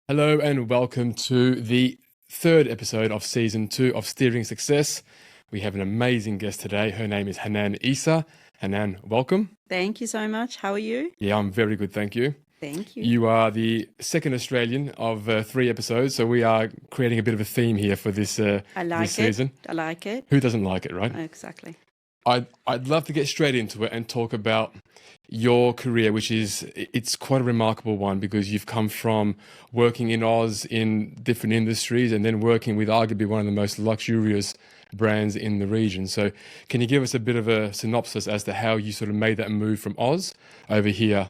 Hello and welcome to the third episode of season 2 of Steering Success. We have an amazing guest today. Her name is Hanan Eissa. Hanan, welcome. Thank you so much. How are you? Yeah, I'm very good, thank you. Thank you. You are the second Australian of 3 episodes, so we are creating a bit of a theme here for this season. I like it. Who doesn't like it, right? Exactly. I'd love to get straight into it and talk about your career, which it's quite a remarkable one because you've come from working in Oz in different industries and then working with arguably one of the most luxurious brands in the region. So can you give us a bit of a synopsis as to how you sort of made that move from Oz over here?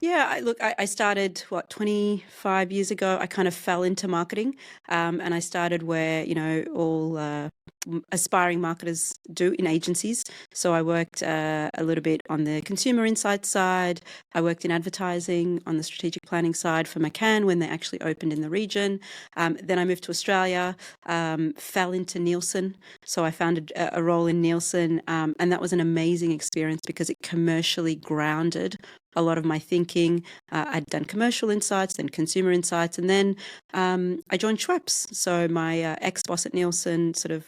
Yeah, I started, 25 years ago. I kind of fell into marketing and I started where, all aspiring marketers do in agencies. So I worked a little bit on the consumer insight side. I worked in advertising on the strategic planning side for McCann when they actually opened in the region. Then I moved to Australia, fell into Nielsen. So I found a role in Nielsen and that was an amazing experience because it commercially grounded a lot of my thinking. I'd done commercial insights, then consumer insights, and then I joined Schweppes. So my ex-boss at Nielsen sort of,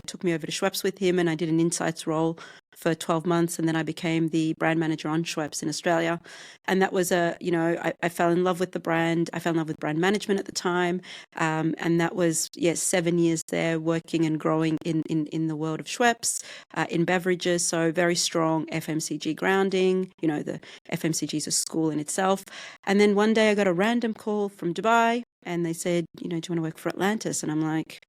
took me over to Schweppes with him, and I did an insights role for 12 months, and then I became the brand manager on Schweppes in Australia. And that was I fell in love with the brand. I fell in love with brand management at the time. And that was, 7 years there working and growing in the world of Schweppes, in beverages. So very strong FMCG grounding. The FMCG is a school in itself. And then one day I got a random call from Dubai and they said, do you want to work for Atlantis? And I'm like,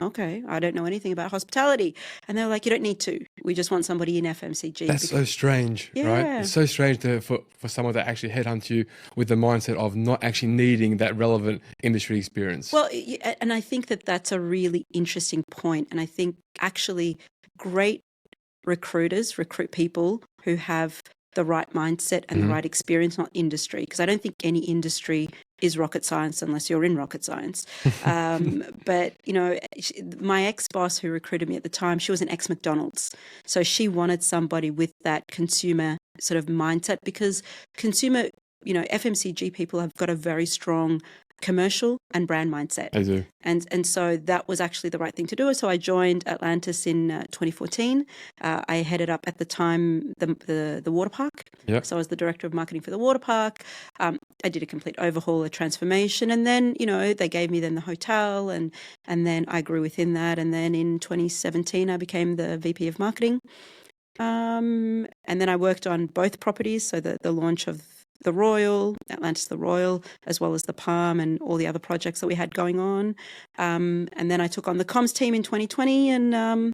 okay, I don't know anything about hospitality. And they were like, you don't need to. We just want somebody in FMCG. That's so strange, right? It's so strange for someone to actually headhunt you with the mindset of not actually needing that relevant industry experience. Well, and I think that that's a really interesting point. And I think actually great recruiters recruit people who have the right mindset and the right experience, not industry. Because I don't think any industry is rocket science unless you're in rocket science. But, my ex-boss who recruited me at the time, she was an ex-McDonald's. So she wanted somebody with that consumer sort of mindset because consumer, FMCG people have got a very strong commercial and brand mindset. I do. And so that was actually the right thing to do. So I joined Atlantis in 2014. I headed up at the time the water park. Yep. So I was the director of marketing for the water park. I did a complete overhaul, a transformation, and then they gave me then the hotel, and then I grew within that. And then in 2017 I became the VP of marketing. And then I worked on both properties, so the launch of the Royal, Atlantis the Royal, as well as the Palm and all the other projects that we had going on. And then I took on the comms team in 2020 and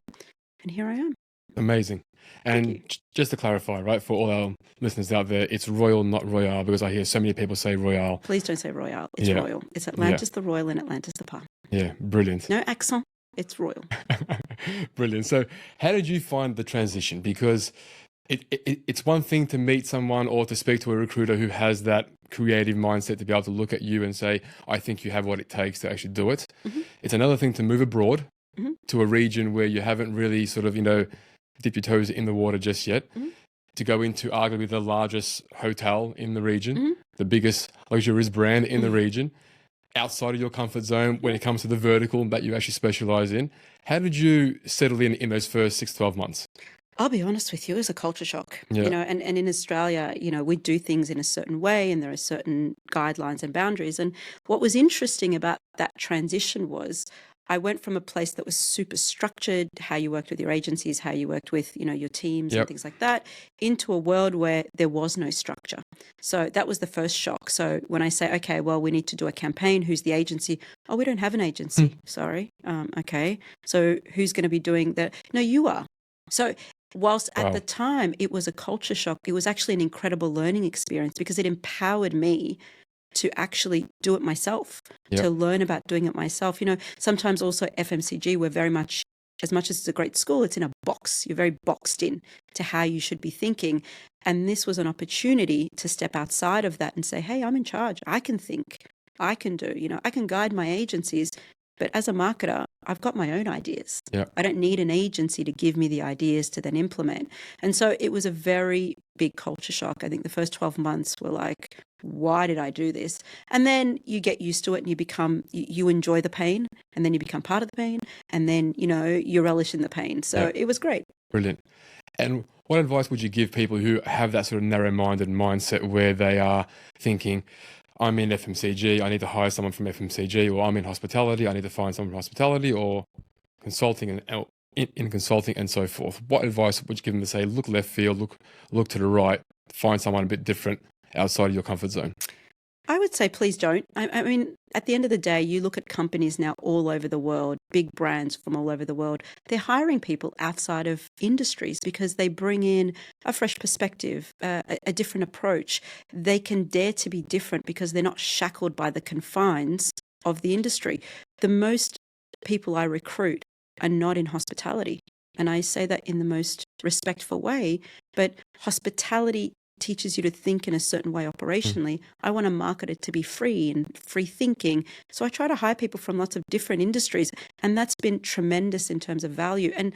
here I am. Amazing. And just to clarify, right, for all our listeners out there, it's Royal, not Royale, because I hear so many people say Royale. Please don't say Royale. It's Royal. It's Atlantis the Royal and Atlantis the Palm. Yeah, brilliant. No accent. It's Royal. Brilliant. So how did you find the transition? Because it's one thing to meet someone or to speak to a recruiter who has that creative mindset to be able to look at you and say, I think you have what it takes to actually do it. Mm-hmm. It's another thing to move abroad to a region where you haven't really sort of, dip your toes in the water just yet, to go into arguably the largest hotel in the region, the biggest luxurious brand in the region, outside of your comfort zone when it comes to the vertical that you actually specialize in. How did you settle in those first 6-12 months? I'll be honest with you, it was a culture shock, Yeah. and in Australia, we do things in a certain way and there are certain guidelines and boundaries. And what was interesting about that transition was I went from a place that was super structured, how you worked with your agencies, how you worked with, your teams and things like that, into a world where there was no structure. So that was the first shock. So when I say, okay, well, we need to do a campaign, who's the agency? Oh, we don't have an agency. Sorry. Okay. So who's going to be doing that? No, you are. So whilst at the time it was a culture shock, it was actually an incredible learning experience because it empowered me to actually do it myself, to learn about doing it myself. Sometimes also FMCG, we're very much, as much as it's a great school, it's in a box. You're very boxed in to how you should be thinking. And this was an opportunity to step outside of that and say, hey, I'm in charge. I can think, I can do, I can guide my agencies. But as a marketer, I've got my own ideas. Yeah. I don't need an agency to give me the ideas to then implement. And so it was a very big culture shock. I think the first 12 months were like, why did I do this? And then you get used to it and you enjoy the pain, and then you become part of the pain, and then, you relish in the pain. So it was great. Brilliant. And what advice would you give people who have that sort of narrow-minded mindset where they are thinking, I'm in FMCG, I need to hire someone from FMCG, or I'm in hospitality, I need to find someone from hospitality, or consulting and in consulting and so forth? What advice would you give them to say, look left field, look to the right, find someone a bit different outside of your comfort zone? I would say please don't. I mean, at the end of the day, you look at companies now all over the world, big brands from all over the world. They're hiring people outside of industries because they bring in a fresh perspective, a different approach. They can dare to be different because they're not shackled by the confines of the industry. The most people I recruit are not in hospitality. And I say that in the most respectful way, but hospitality teaches you to think in a certain way operationally. I want to market it to be free and free thinking. So I try to hire people from lots of different industries, and that's been tremendous in terms of value. And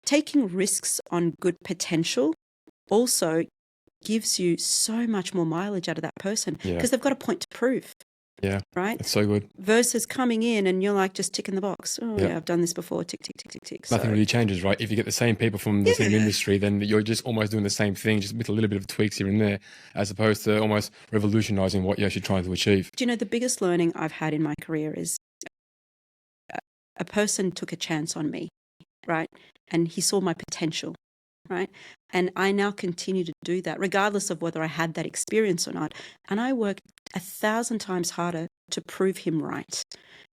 taking risks on good potential also gives you so much more mileage out of that person because they've got a point to prove. Yeah. Right? It's so good. Versus coming in and you're like just ticking the box. Oh, yeah, I've done this before. Tick, tick, tick, tick, tick. Nothing really changes, right? If you get the same people from the same industry, then you're just almost doing the same thing, just with a little bit of tweaks here and there, as opposed to almost revolutionizing what you're actually trying to achieve. Do you know, the biggest learning I've had in my career is a person took a chance on me, right? And he saw my potential, right? And I now continue to do that, regardless of whether I had that experience or not. And I worked 1,000 times harder to prove him right.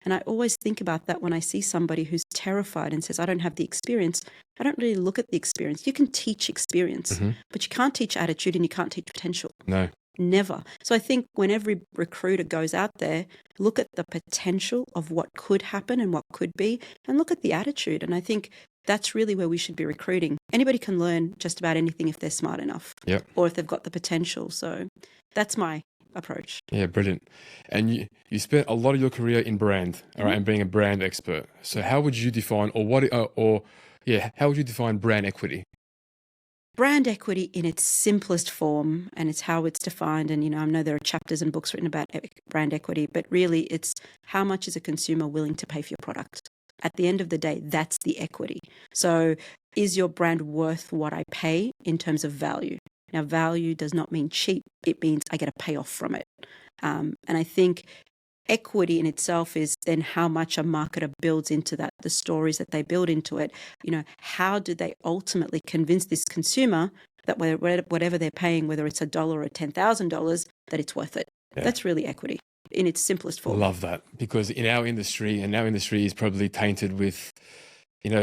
And I always think about that when I see somebody who's terrified and says, I don't have the experience. I don't really look at the experience. You can teach experience, but you can't teach attitude and you can't teach potential. No. Never. So I think when every recruiter goes out there, look at the potential of what could happen and what could be, and look at the attitude. And I think that's really where we should be recruiting. Anybody can learn just about anything if they're smart enough, or if they've got the potential. So that's my approach. Yeah, brilliant. And you spent a lot of your career in brand, all right, and being a brand expert. So how would you define, how would you define brand equity? Brand equity in its simplest form, and it's how it's defined. And, I know there are chapters and books written about brand equity, but really it's how much is a consumer willing to pay for your product? At the end of the day, that's the equity. So is your brand worth what I pay in terms of value? Now, value does not mean cheap. It means I get a payoff from it. And I think equity in itself is then how much a marketer builds into that, the stories that they build into it. How do they ultimately convince this consumer that whatever they're paying, whether it's $1 or $10,000, that it's worth it? Yeah. That's really equity in its simplest form. Love that, because in our industry, and our industry is probably tainted with,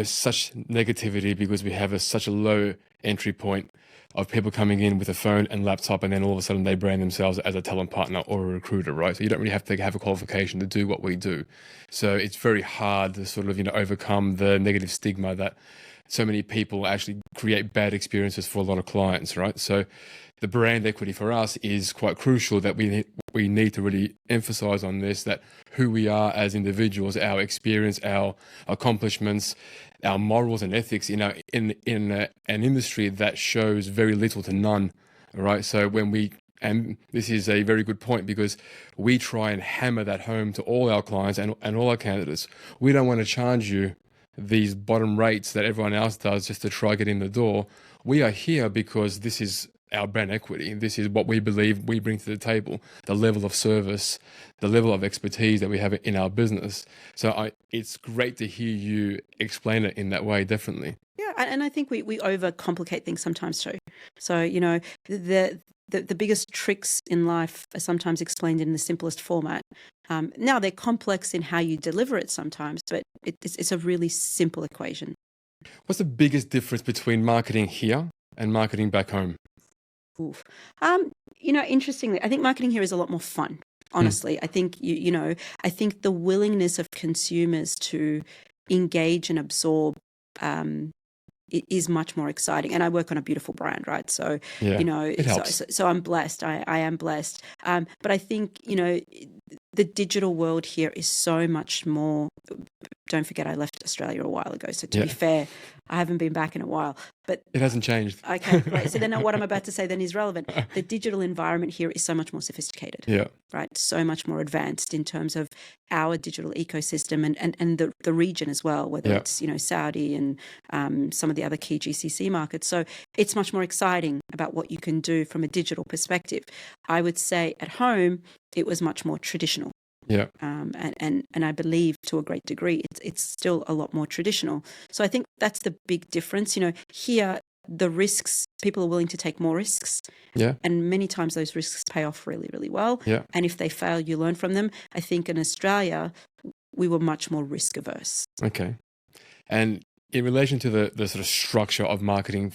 such negativity because we have such a low entry point of people coming in with a phone and laptop, and then all of a sudden they brand themselves as a talent partner or a recruiter, right? So you don't really have to have a qualification to do what we do. So it's very hard to sort of, overcome the negative stigma that so many people actually create bad experiences for a lot of clients, right? So the brand equity for us is quite crucial, that we need to really emphasize on this, that who we are as individuals, our experience, our accomplishments, our morals and ethics in an industry that shows very little to none, right? So and this is a very good point, because we try and hammer that home to all our clients and all our candidates. We don't want to charge you these bottom rates that everyone else does just to try get in the door. We are here because this is our brand equity. This is what we believe we bring to the table, the level of service, the level of expertise that we have in our business. So it's great to hear you explain it in that way, definitely. Yeah, and I think we overcomplicate things sometimes too. So, the biggest tricks in life are sometimes explained in the simplest format. Now, they're complex in how you deliver it sometimes, but it's a really simple equation. What's the biggest difference between marketing here and marketing back home? Oof. Interestingly, I think marketing here is a lot more fun. Honestly, I think I think the willingness of consumers to engage and absorb it is much more exciting. And I work on a beautiful brand, right? So it helps. So I'm blessed. I am blessed. But I think the digital world here is so much more don't forget I left Australia a while ago. So to Yeah. be fair, I haven't been back in a while. But It hasn't changed. okay, great. So then what I'm about to say then is relevant. The digital environment here is so much more sophisticated. Yeah. Right. So much more advanced in terms of our digital ecosystem and the region as well, whether Yeah. it's, Saudi and some of the other key GCC markets. So it's much more exciting about what you can do from a digital perspective. I would say at home, it was much more traditional. Yeah. And I believe to a great degree, it's still a lot more traditional. So I think that's the big difference. Here, the risks, people are willing to take more risks. Yeah. And many times those risks pay off really, really well. Yeah. And if they fail, you learn from them. I think in Australia, we were much more risk averse. Okay. And in relation to the sort of structure of marketing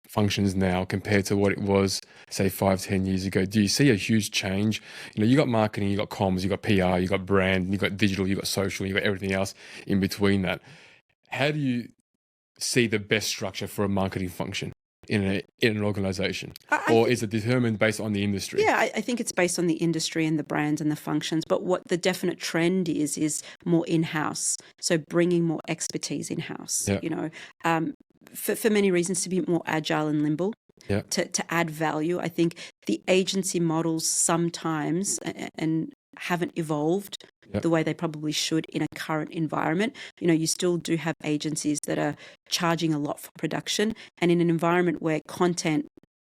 functions now compared to what it was, say, 5-10 years ago, do you see a huge change? You got marketing, you got comms, you got PR, you got brand, you got digital, you got social, you got everything else in between that. How do you see the best structure for a marketing function in an organization? Or is it determined based on the industry? Yeah, I think it's based on the industry and the brands and the functions. But what the definite trend is more in-house. So bringing more expertise in-house, Yeah. For many reasons, to be more agile and nimble, Yeah. to add value. I think the agency models sometimes and haven't evolved Yep. the way they probably should in a current environment. You still do have agencies that are charging a lot for production, and in an environment where content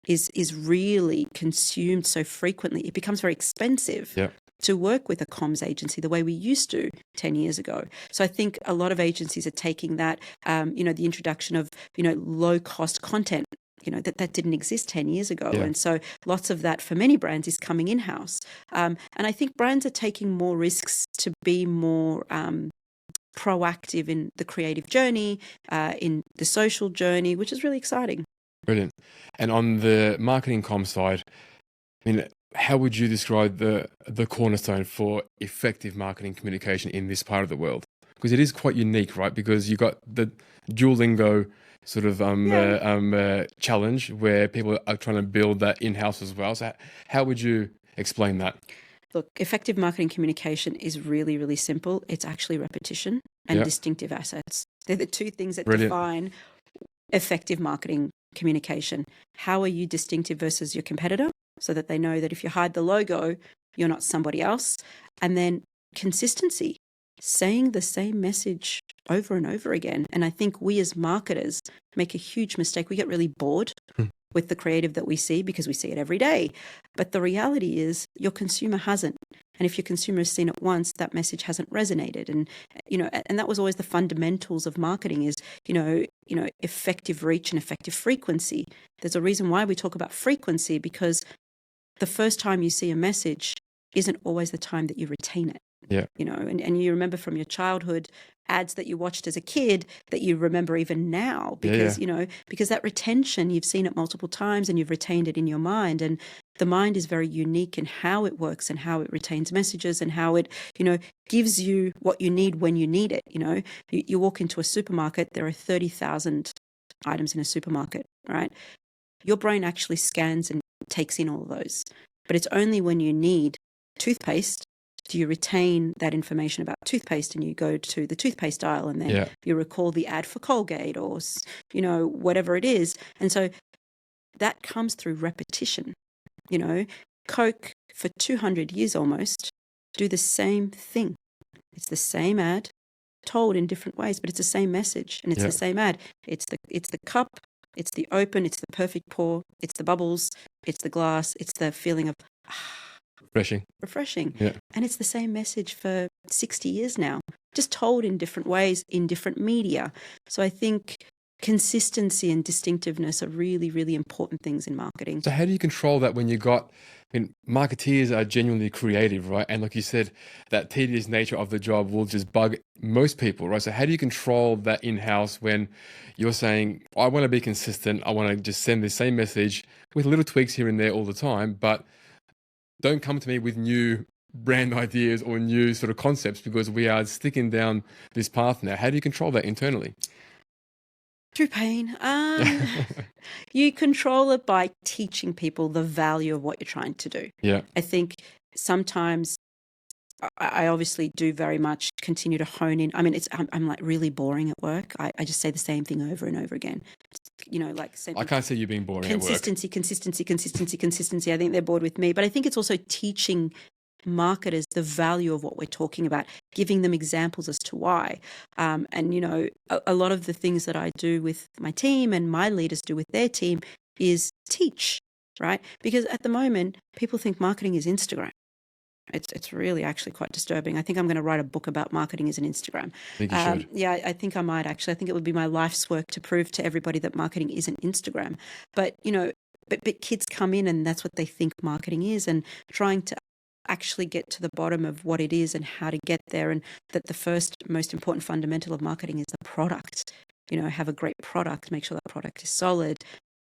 is really consumed so frequently, it becomes very expensive. Yep. To work with a comms agency the way we used to 10 years ago. So I think a lot of agencies are taking that, the introduction of, low cost content, that didn't exist 10 years ago. Yeah. And so lots of that for many brands is coming in-house. And I think brands are taking more risks to be more proactive in the creative journey, in the social journey, which is really exciting. Brilliant. And on the marketing comms side, how would you describe the cornerstone for effective marketing communication in this part of the world? Because it is quite unique, right? Because you got the Duolingo sort of challenge where people are trying to build that in-house as well. So how would you explain that? Look, effective marketing communication is really, really simple. It's actually repetition and distinctive assets. They're the two things that Brilliant. define effective marketing communication. How are you distinctive versus your competitor? So that they know that if you hide the logo, you're not somebody else. And then consistency, saying the same message over and over again. And I think we as marketers make a huge mistake. We get really bored with the creative that we see because we see it every day. But the reality is your consumer hasn't. And if your consumer has seen it once, that message hasn't resonated. And, and that was always the fundamentals of marketing is, effective reach and effective frequency. There's a reason why we talk about frequency, because the first time you see a message isn't always the time that you retain it. Yeah. And you remember from your childhood ads that you watched as a kid that you remember even now because, because that retention, you've seen it multiple times and you've retained it in your mind. And the mind is very unique in how it works and how it retains messages and how it, gives you what you need when you need it. You walk into a supermarket, there are 30,000 items in a supermarket, right? Your brain actually scans and takes in all of those. But it's only when you need toothpaste do you retain that information about toothpaste and you go to the toothpaste aisle and then you recall the ad for Colgate or, whatever it is. And so that comes through repetition. Coke for 200 years almost do the same thing. It's the same ad told in different ways, but it's the same message and it's the same ad. It's the cup, it's the open, it's the perfect pour, it's the bubbles, it's the glass, it's the feeling of refreshing. Yeah. And it's the same message for 60 years now, just told in different ways, in different media. So I think consistency and distinctiveness are really, really important things in marketing. So how do you control that when you got, marketeers are genuinely creative, right? And like you said, that tedious nature of the job will just bug most people, right? So how do you control that in-house when you're saying, I want to be consistent, I want to just send the same message with little tweaks here and there all the time, but don't come to me with new brand ideas or new sort of concepts because we are sticking down this path now. How do you control that internally? Through pain. You control it by teaching people the value of what you're trying to do. Yeah. I think sometimes I obviously do very much continue to hone in. I mean, I'm like really boring at work. I just say the same thing over and over again. Like same I can't see you being boring at work. Consistency. I think they're bored with me, but I think it's also teaching marketers the value of what we're talking about, giving them examples as to why. And a lot of the things that I do with my team and my leaders do with their team is teach, right? Because at the moment, people think marketing is Instagram. It's really actually quite disturbing. I think I'm going to write a book about marketing as an Instagram. I think you should. Yeah, I think I might actually. I think it would be my life's work to prove to everybody that marketing isn't Instagram. But but kids come in and that's what they think marketing is, and trying to actually get to the bottom of what it is and how to get there, and that the first most important fundamental of marketing is the product. Have a great product, make sure that product is solid.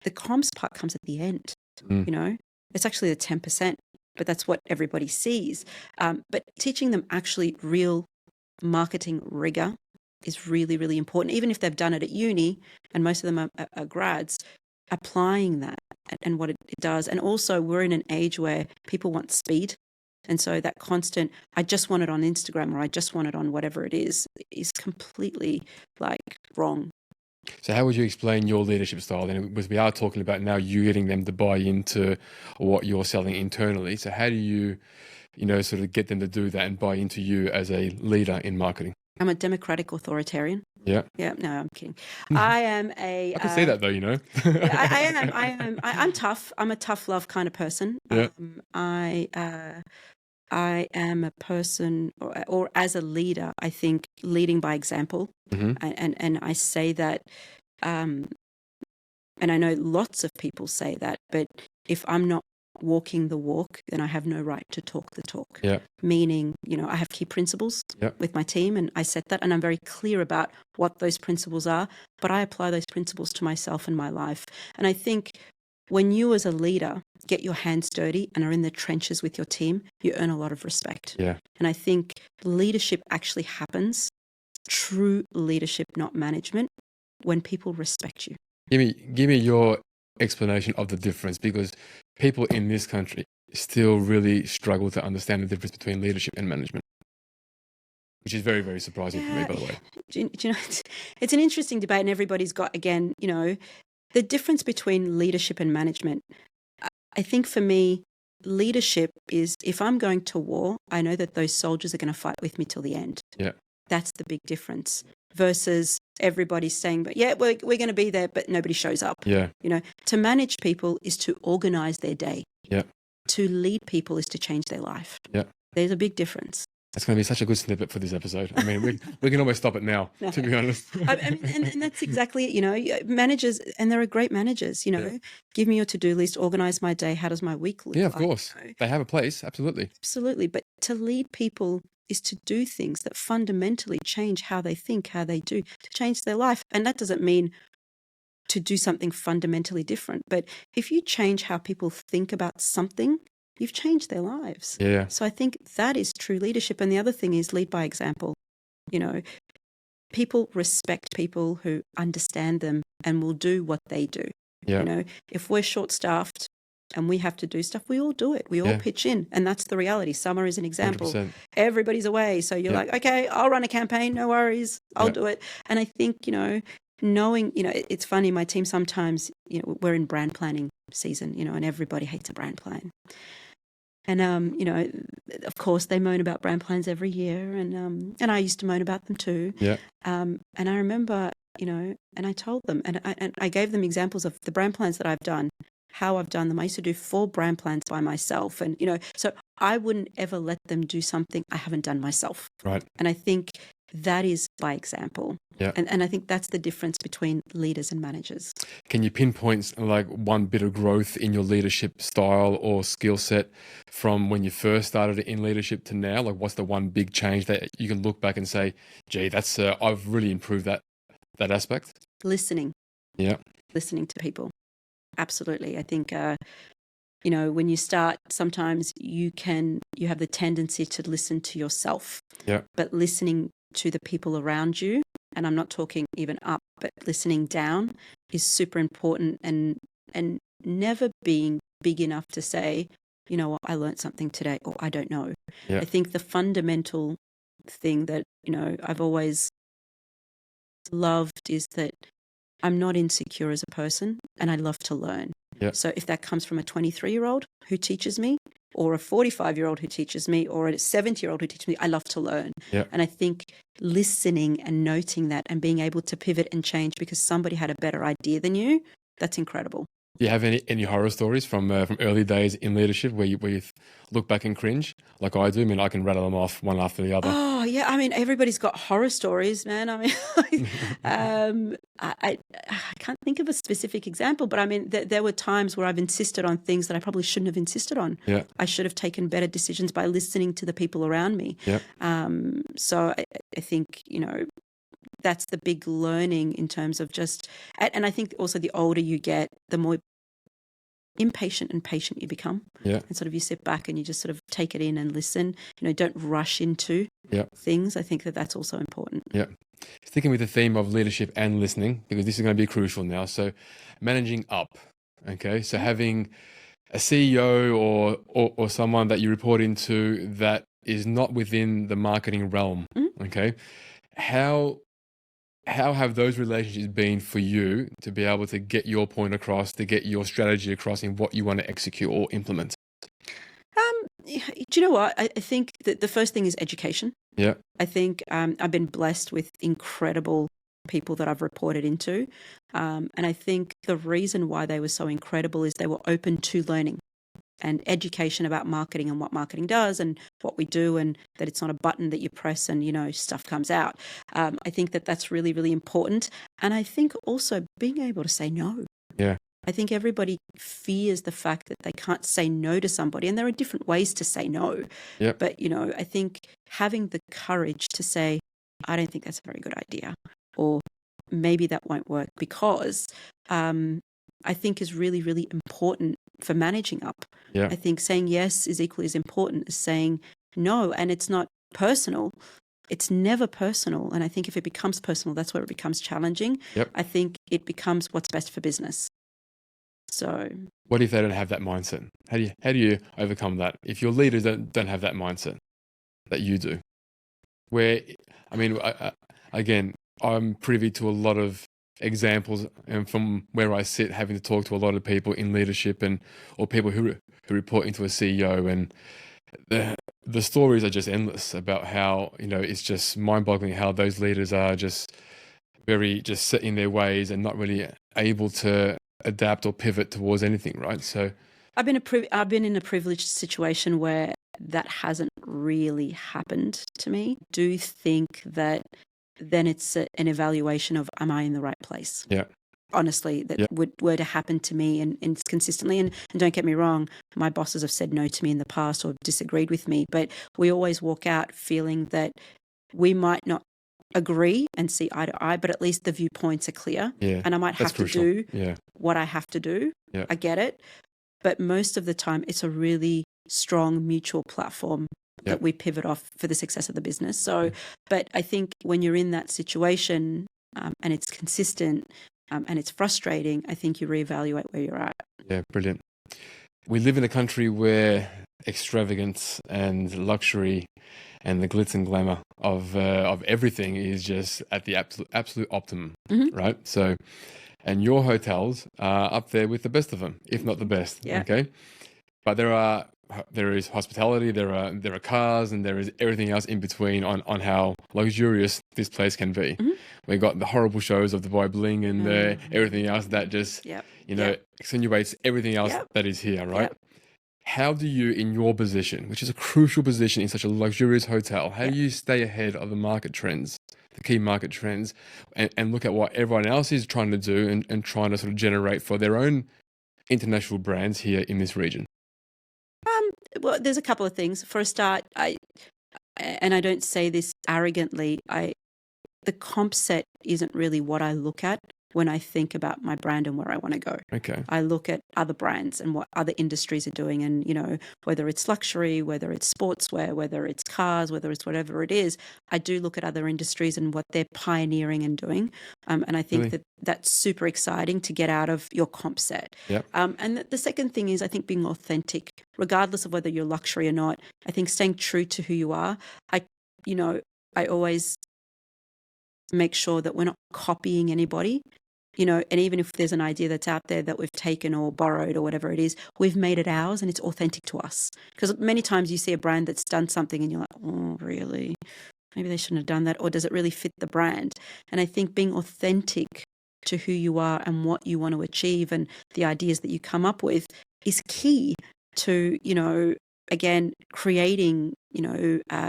The comms part comes at the end. It's actually the 10%. But that's what everybody sees. But teaching them actually real marketing rigor is really, really important. Even if they've done it at uni, and most of them are grads, applying that and what it does. And also, we're in an age where people want speed. And so that constant, I just want it on Instagram, or I just want it on whatever it is completely wrong. So how would you explain your leadership style then? Because we are talking about now you getting them to buy into what you're selling internally. So how do you, sort of get them to do that and buy into you as a leader in marketing? I'm a democratic authoritarian. Yeah. Yeah. No, I'm kidding. I am a. I can see that though, I am. I'm tough. I'm a tough love kind of person. Yeah. I am a person, or as a leader, I think leading by example. Mm-hmm. And I say that, and I know lots of people say that, but if I'm not walking the walk, then I have no right to talk the talk. Yeah. Meaning, I have key principles with my team, and I set that, and I'm very clear about what those principles are, but I apply those principles to myself and my life. And I think when you as a leader get your hands dirty and are in the trenches with your team, you earn a lot of respect. Yeah. And I think leadership actually happens, true leadership, not management, when people respect you. Give me your explanation of the difference, because people in this country still really struggle to understand the difference between leadership and management, which is very, very surprising for me, by the way. Do you know, it's an interesting debate, and everybody's got, again, the difference between leadership and management. I think for me, leadership is, if I'm going to war, I know that those soldiers are going to fight with me till the end. Yeah. That's the big difference, versus everybody's saying, but yeah, we're going to be there, but nobody shows up. Yeah. To manage people is to organize their day. Yeah. To lead people is to change their life. Yeah. There's a big difference. That's going to be such a good snippet for this episode. I mean, we can almost stop it now, to be honest. And that's exactly it. Managers, and there are great managers, give me your to-do list, organize my day. How does my week look? Yeah, of course. They have a place. Absolutely. Absolutely. But to lead people is to do things that fundamentally change how they think, how they do, to change their life. And that doesn't mean to do something fundamentally different. But if you change how people think about something, you've changed their lives. Yeah. So I think that is true leadership. And the other thing is lead by example. People respect people who understand them and will do what they do. Yeah. If we're short-staffed and we have to do stuff, we all do it. We all pitch in. And that's the reality. Summer is an example. 100%. Everybody's away. So you're like, okay, I'll run a campaign. No worries. I'll do it. And I think, knowing, it's funny, my team sometimes, we're in brand planning season, and everybody hates a brand plan. And, of course, they moan about brand plans every year. And I used to moan about them too. Yeah. And I remember, and I told them, and I gave them examples of the brand plans that I've done, how I've done them. I used to do 4 brand plans by myself. And, so I wouldn't ever let them do something I haven't done myself. Right. And I think that is by example. Yeah. And I think that's the difference between leaders and managers. Can you pinpoint one bit of growth in your leadership style or skill set from when you first started in leadership to now? What's the one big change that you can look back and say, gee, that's I've really improved that aspect? Listening. Yeah. Listening to people. Absolutely. I think, when you start, sometimes you have the tendency to listen to yourself. Yeah. But listening to the people around you, and I'm not talking even up, but listening down is super important, and never being big enough to say, you know what, I learned something today, or I don't know. Yeah. I think the fundamental thing that, you know, I've always loved is that I'm not insecure as a person, and I love to learn. Yeah. So if that comes from a 23-year-old who teaches me, or a 45-year-old who teaches me, or a 70-year-old who teaches me, I love to learn. Yeah. And I think listening and noting that and being able to pivot and change because somebody had a better idea than you, that's incredible. Do you have any horror stories from early days in leadership where you look back and cringe like I do? I mean, I can rattle them off one after the other. Oh, yeah. I mean, everybody's got horror stories, man. I mean, I can't think of a specific example, but I mean, there were times where I've insisted on things that I probably shouldn't have insisted on. Yeah. I should have taken better decisions by listening to the people around me. Yeah. So I think, you know, that's the big learning in terms of just, and I think also the older you get, the more impatient and patient you become. Yeah. And sort of you sit back and you just sort of take it in and listen, you know, don't rush into Yeah. things. I think that that's also important. Yeah. Sticking with the theme of leadership and listening, because this is going to be crucial now. So managing up, okay? So having a CEO or someone that you report into that is not within the marketing realm, okay? How have those relationships been for you to be able to get your point across, to get your strategy across in what you want to execute or implement? Do you know what? I think that the first thing is education. Yeah. I think I've been blessed with incredible people that I've reported into. And I think the reason why they were so incredible is they were open to learning and education about marketing and what marketing does and what we do, and that it's not a button that you press and, you know, stuff comes out. I think that that's really, really important. And I think also being able to say no. Yeah. I think everybody fears the fact that they can't say no to somebody, and there are different ways to say no. Yep. But, you know, I think having the courage to say, I don't think that's a very good idea, or maybe that won't work, because I think is really, really important for managing up. Yeah. I think saying yes is equally as important as saying no, and it's not personal. It's never personal. And I think if it becomes personal, that's where it becomes challenging. Yep. I think it becomes what's best for business. So what if they don't have that mindset? How do you overcome that if your leaders don't have that mindset that you do? Where, I mean, again, I'm privy to a lot of examples, and from where I sit, having to talk to a lot of people in leadership or people who report into a CEO, and the stories are just endless about how, you know, it's just mind-boggling how those leaders are just very set in their ways and not really able to adapt or pivot towards anything, right? So I've been in a privileged situation where that hasn't really happened to me. Do think that then it's an evaluation of, am I in the right place? Yeah. Honestly, that were to happen to me and consistently. And don't get me wrong, my bosses have said no to me in the past or disagreed with me, but we always walk out feeling that we might not agree and see eye to eye, but at least the viewpoints are clear. Yeah, and I might have crucial. to do what I have to do. Yeah. I get it. But most of the time, it's a really strong mutual platform that we pivot off for the success of the business. So, but I think when you're in that situation and it's consistent and it's frustrating, I think you reevaluate where you're at. Yeah, brilliant. We live in a country where extravagance and luxury and the glitz and glamour of everything is just at the absolute optimum, right? So, and your hotels are up there with the best of them, if not the best. Yeah. Okay, but there is hospitality, there are cars, and there is everything else in between on how luxurious this place can be. We've got the horrible shows of Dubai Bling and everything else that just accentuates everything else that is here, right? How do you, in your position, which is a crucial position in such a luxurious hotel, how do you stay ahead of the market trends, the key market trends, and look at what everyone else is trying to do and trying to sort of generate for their own international brands here in this region? Well, there's a couple of things. For a start, I don't say this arrogantly, the comp set isn't really what I look at. when I think about my brand and where I want to go. Okay. I look at other brands and what other industries are doing, and whether it's luxury, whether it's sportswear, whether it's cars, whether it's whatever it is, I do look at other industries and what they're pioneering and doing. And I think Really? that that's super exciting to get out of your comp set. Yep. And the second thing is, I think, being authentic, regardless of whether you're luxury or not. I think staying true to who you are. I always make sure that we're not copying anybody, and even if there's an idea that's out there that we've taken or borrowed or whatever it is, we've made it ours and it's authentic to us. Because many times you see a brand that's done something and you're like, oh, really? Maybe they shouldn't have done that. Or does it really fit the brand? And I think being authentic to who you are and what you want to achieve and the ideas that you come up with is key to, again, creating,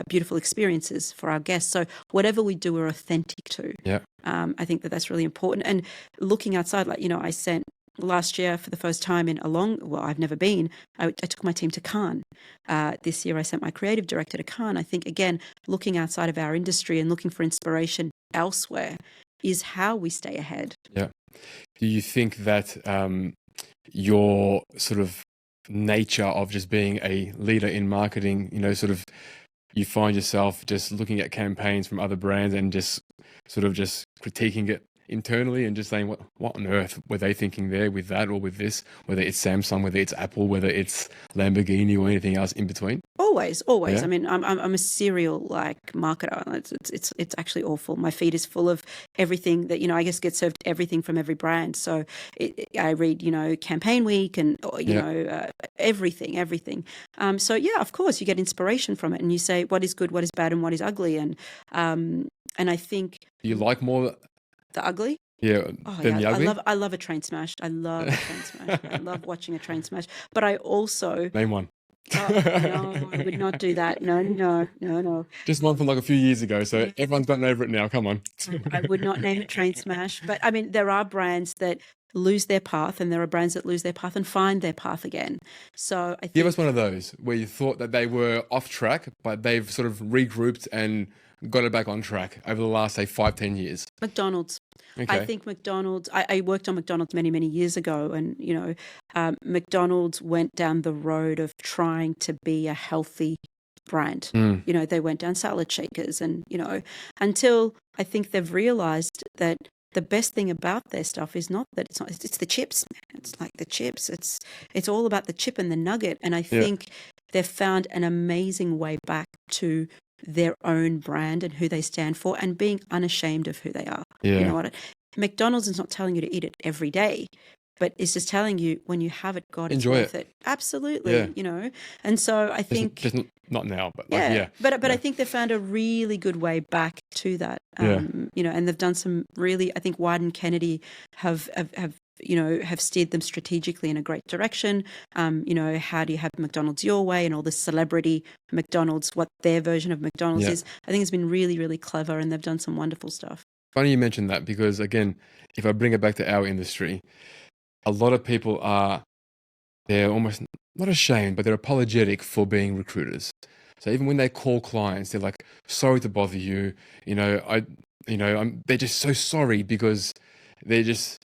beautiful experiences for our guests. So whatever we do, we're authentic to. Yeah. I think that that's really important. And looking outside, like, I sent last year for the first time I've never been, I took my team to Cannes. This year I sent my creative director to Cannes. I think, again, looking outside of our industry and looking for inspiration elsewhere is how we stay ahead. Yeah. Do you think that your sort of nature of just being a leader in marketing, sort of you find yourself just looking at campaigns from other brands and just sort of just critiquing it internally and just saying, what on earth were they thinking there with that or with this, whether it's Samsung, whether it's Apple, whether it's Lamborghini or anything else in between? Always. Yeah. I mean, I'm a serial marketer. It's actually awful. My feed is full of everything that I guess gets served everything from every brand. So I read Campaign Week and everything. So yeah, of course you get inspiration from it, and you say what is good, what is bad, and what is ugly. And I think Do you like more the ugly. than the ugly? I love a train smash. I love a train smash. I love watching a train smash. But I also Name one. no, I would not do that. No. Just one from like a few years ago, so everyone's gotten over it now. Come on. I would not name a train smash. But I mean, there are brands that lose their path, and there are brands that lose their path and find their path again. So I think, Give us one of those where you thought that they were off track, but they've sort of regrouped and got it back on track over the last, say, 5-10 years. McDonald's. Okay. I think McDonald's, I worked on McDonald's many, many years ago, and, McDonald's went down the road of trying to be a healthy brand. They went down salad shakers and, until I think they've realized that the best thing about their stuff is not that it's the chips. It's like the chips. It's all about the chip and the nugget. And I think they've found an amazing way back to their own brand and who they stand for, and being unashamed of who they are. Yeah. You know what? McDonald's is not telling you to eat it every day, but it's just telling you when you have it, God, Enjoy it's worth it. Absolutely. Yeah. And so I think just not now, but But I think they found a really good way back to that. And they've done some really, I think Wyden and Kennedy have steered them strategically in a great direction. How do you have McDonald's your way, and all this celebrity McDonald's, what their version of McDonald's is. I think it's been really, really clever, and they've done some wonderful stuff. Funny you mentioned that, because again, if I bring it back to our industry, a lot of people they're almost not ashamed, but they're apologetic for being recruiters. So even when they call clients, they're like, sorry to bother you. They're just so sorry, because they're just,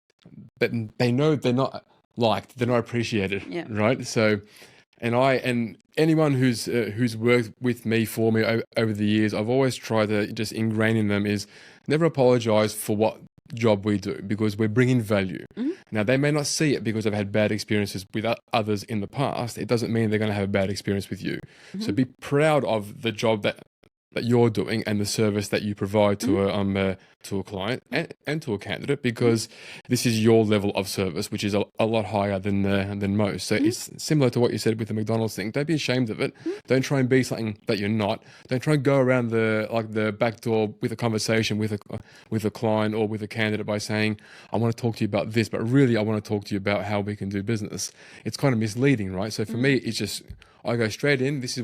but they know they're not liked, they're not appreciated, right? So, and anyone who's worked with me, for me over the years, I've always tried to just ingrain in them is never apologize for what job we do, because we're bringing value. Now, they may not see it because they've had bad experiences with others in the past. It doesn't mean they're going to have a bad experience with you. So be proud of the job that you're doing and the service that you provide to a client and to a candidate, because this is your level of service, which is a lot higher than most. So it's similar to what you said with the McDonald's thing. Don't be ashamed of it. Don't try and be something that you're not. Don't try and go around the back door with a conversation with a client or with a candidate by saying, I want to talk to you about this, but really I want to talk to you about how we can do business. It's kind of misleading, right? So for me, it's just, I go straight in. This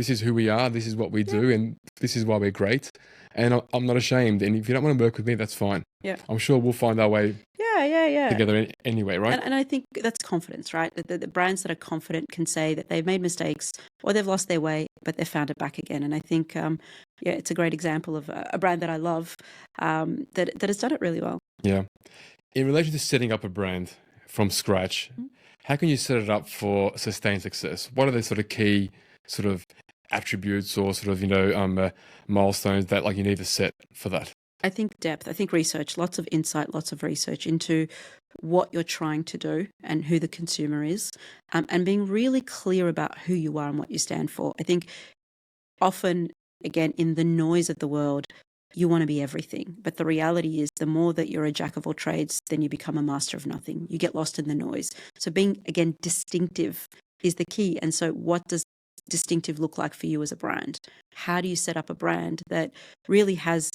is who we are. This is what we do, and this is why we're great. And I'm not ashamed. And if you don't want to work with me, that's fine. Yeah, I'm sure we'll find our way. Together anyway, right? And I think that's confidence, right? The brands that are confident can say that they've made mistakes or they've lost their way, but they've found it back again. And I think, it's a great example of a brand that I love that has done it really well. Yeah. In relation to setting up a brand from scratch, how can you set it up for sustained success? What are the sort of key sort of attributes or sort of, milestones that like you need to set for that? I think depth, I think research, lots of insight, lots of research into what you're trying to do and who the consumer is, and being really clear about who you are and what you stand for. I think often, again, in the noise of the world, you want to be everything. But the reality is, the more that you're a jack of all trades, then you become a master of nothing. You get lost in the noise. So being, again, distinctive is the key. And so what does distinctive look like for you as a brand? How do you set up a brand that really has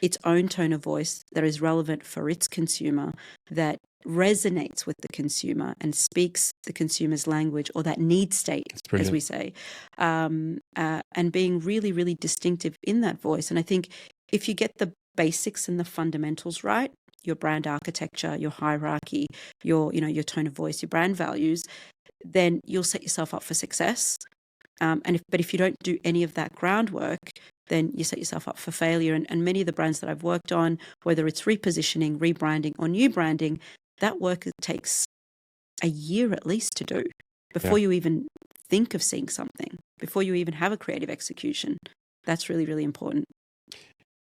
its own tone of voice, that is relevant for its consumer, that resonates with the consumer and speaks the consumer's language, or that need state, as we say, and being really, really distinctive in that voice. And I think if you get the basics and the fundamentals right, your brand architecture, your hierarchy, your tone of voice, your brand values, then you'll set yourself up for success. But if you don't do any of that groundwork, then you set yourself up for failure. And many of the brands that I've worked on, whether it's repositioning, rebranding, or new branding, that work takes a year at least to do before you even think of seeing something, before you even have a creative execution. That's really, really important.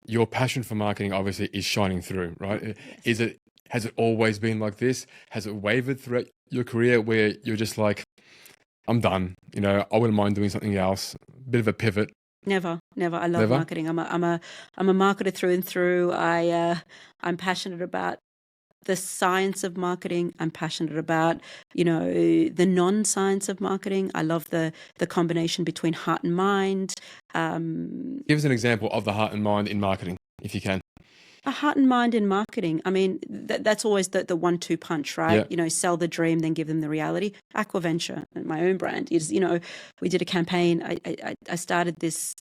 Your passion for marketing obviously is shining through, right? Yes. Has it always been like this? Has it wavered throughout your career where you're just like, I'm done, I wouldn't mind doing something else, bit of a pivot? Never. I love marketing. I'm a marketer through and through. I'm passionate about the science of marketing. I'm passionate about, the non-science of marketing. I love the combination between heart and mind. Give us an example of the heart and mind in marketing, if you can. A heart and mind in marketing. I mean, that's always the 1-2 punch, right? Yeah. Sell the dream, then give them the reality. Aquaventure, my own brand, is, we did a campaign. I started this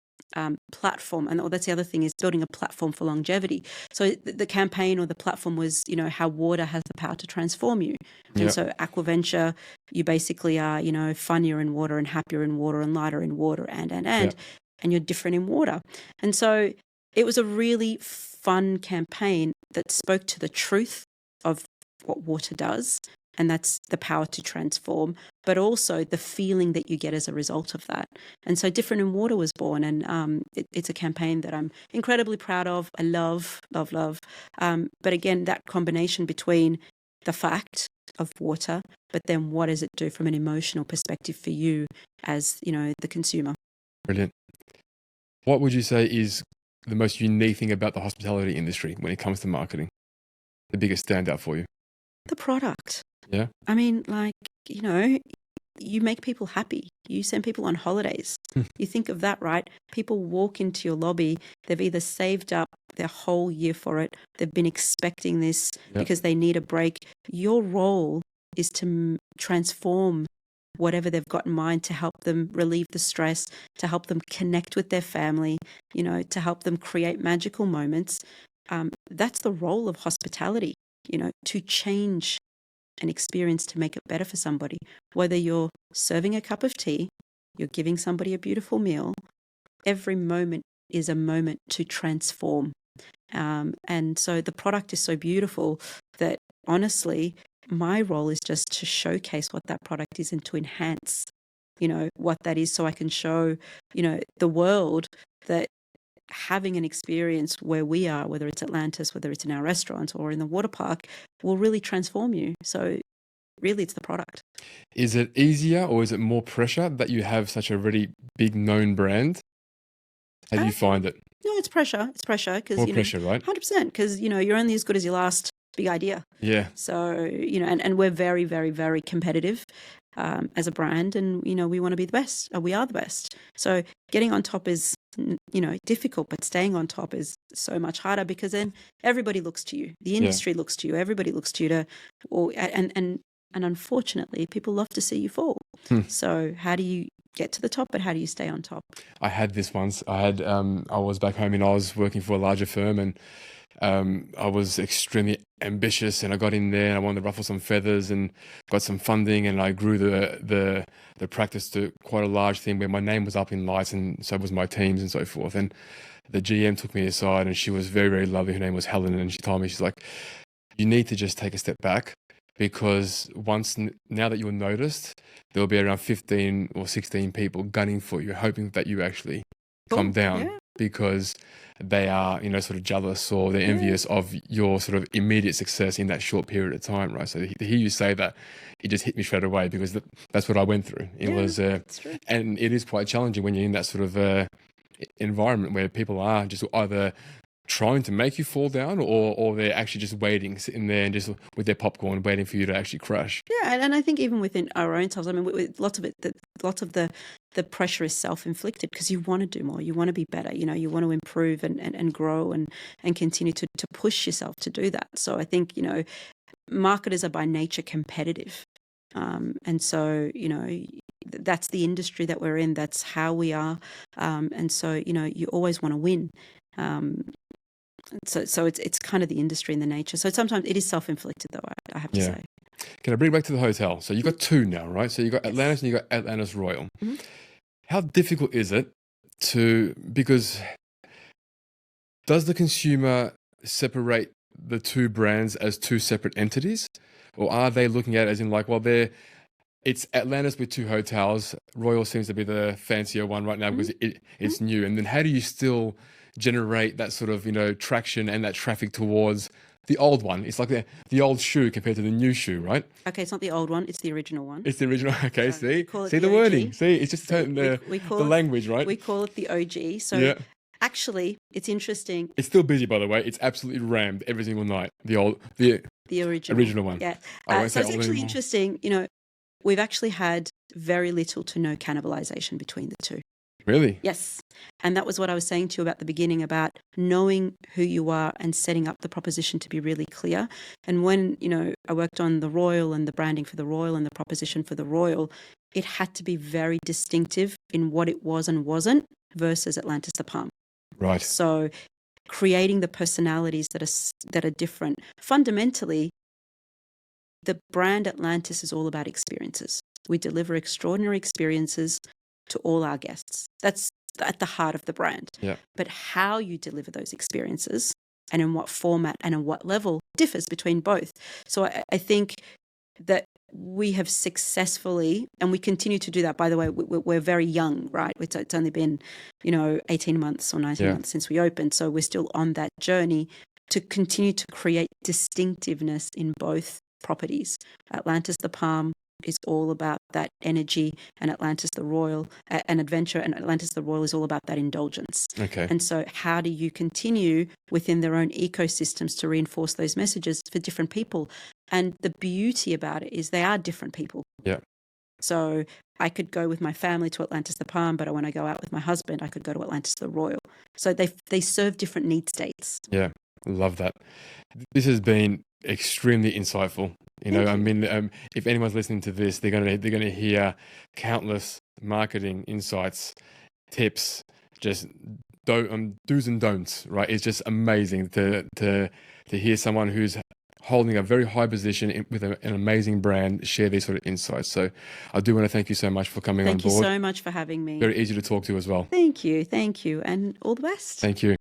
platform, and that's the other thing, is building a platform for longevity. So the campaign or the platform was, how water has the power to transform you. And so Aquaventure, you basically are, funnier in water and happier in water and lighter in water and you're different in water. And so it was a really fun campaign that spoke to the truth of what water does, and that's the power to transform, but also the feeling that you get as a result of that. And so Different in Water was born, and it's a campaign that I'm incredibly proud of. I love. But again, that combination between the fact of water, but then what does it do from an emotional perspective for you as, the consumer? Brilliant. What would you say is the most unique thing about the hospitality industry when it comes to marketing? The biggest standout for you? The product. Yeah. I mean, you make people happy. You send people on holidays. You think of that, right? People walk into your lobby. They've either saved up their whole year for it. They've been expecting this because they need a break. Your role is to transform whatever they've got in mind, to help them relieve the stress, to help them connect with their family, to help them create magical moments. That's the role of hospitality, to change an experience, to make it better for somebody. Whether you're serving a cup of tea, you're giving somebody a beautiful meal, every moment is a moment to transform. And so the product is so beautiful that, honestly, my role is just to showcase what that product is and to enhance, what that is, so I can show, the world that having an experience where we are, whether it's Atlantis, whether it's in our restaurants or in the water park, will really transform you. So really, it's the product. Is it easier or is it more pressure that you have such a really big known brand? How do you find it? No, it's pressure. It's pressure because, More pressure, right? 100%, because, you're only as good as your last big idea. Yeah. So, and we're very, very, very competitive as a brand, and, we want to be the best. We are the best. So getting on top is, difficult, but staying on top is so much harder, because then everybody looks to you. The industry looks to you. Everybody looks to you and unfortunately, people love to see you fall. So how do you get to the top, but how do you stay on top? I had this once. I was back home and I was working for a larger firm, and I was extremely ambitious, and I got in there and I wanted to ruffle some feathers and got some funding, and I grew the practice to quite a large thing where my name was up in lights, and so was my teams and so forth. And the GM took me aside, and she was very, very lovely. Her name was Helen, and she told me, she's like, you need to just take a step back, because now that you're noticed, there'll be around 15 or 16 people gunning for you, hoping that you actually come down, because they are, sort of jealous, or they're envious of your sort of immediate success in that short period of time, right? So to hear you say that, it just hit me straight away, because that's what I went through. It was, and it is quite challenging when you're in that sort of environment where people are just either trying to make you fall down, or they're actually just waiting, sitting there and just with their popcorn waiting for you to actually crash. Yeah, and I think even within our own selves, I mean, with lots of the pressure is self-inflicted, because you want to do more, you want to be better, you want to improve and grow and continue to push yourself to do that. So I think, marketers are by nature competitive. And so, that's the industry that we're in, that's how we are. And so, you always want to win. So it's kind of the industry and the nature. So sometimes it is self-inflicted, though, I have to say. Can I bring it back to the hotel? So you've got two now, right? So you've got Atlantis and you've got Atlantis Royal. Mm-hmm. How difficult is it because does the consumer separate the two brands as two separate entities? Or are they looking at it as in like, well, it's Atlantis with two hotels. Royal seems to be the fancier one right now because it's new. And then how do you still generate that sort of, traction and that traffic towards the old one? It's like the old shoe compared to the new shoe, right? Okay, it's not the old one, it's the original one. It's the original. Okay, So see the the OG. wording. See, it's just the call it- language, right? We call it the OG. So actually, it's interesting. It's still busy, by the way. It's absolutely rammed every single night. The original one. Yeah. I won't So say it's old actually anymore. interesting. We've actually had very little to no cannibalization between the two. Really? Yes. And that was what I was saying to you about the beginning, about knowing who you are and setting up the proposition to be really clear. And when, I worked on the Royal and the branding for the Royal and the proposition for the Royal, it had to be very distinctive in what it was and wasn't versus Atlantis the Palm. Right. So creating the personalities that are different. Fundamentally, the brand Atlantis is all about experiences. We deliver extraordinary experiences to all our guests. That's at the heart of the brand. Yeah. But how you deliver those experiences and in what format and in what level differs between both. So I think that we have successfully, and we continue to do that. By the way, we're very young, right? It's only been, 18 months or 19 months since we opened. So we're still on that journey to continue to create distinctiveness in both properties. Atlantis the Palm is all about that energy, and Atlantis the Royal, and adventure, and Atlantis the Royal is all about that indulgence. Okay. And so how do you continue within their own ecosystems to reinforce those messages for different people? And the beauty about it is they are different people. Yeah. So I could go with my family to Atlantis the Palm, but when I go out with my husband, I could go to Atlantis the Royal. So they serve different need states. Yeah. Love that. This has been extremely insightful. I mean, if anyone's listening to this, they're gonna hear countless marketing insights, tips, just do's and don'ts. Right? It's just amazing to hear someone who's holding a very high position with an amazing brand share these sort of insights. So I do want to thank you so much for coming on board. Thank you so much for having me. Very easy to talk to as well. Thank you, and all the best. Thank you.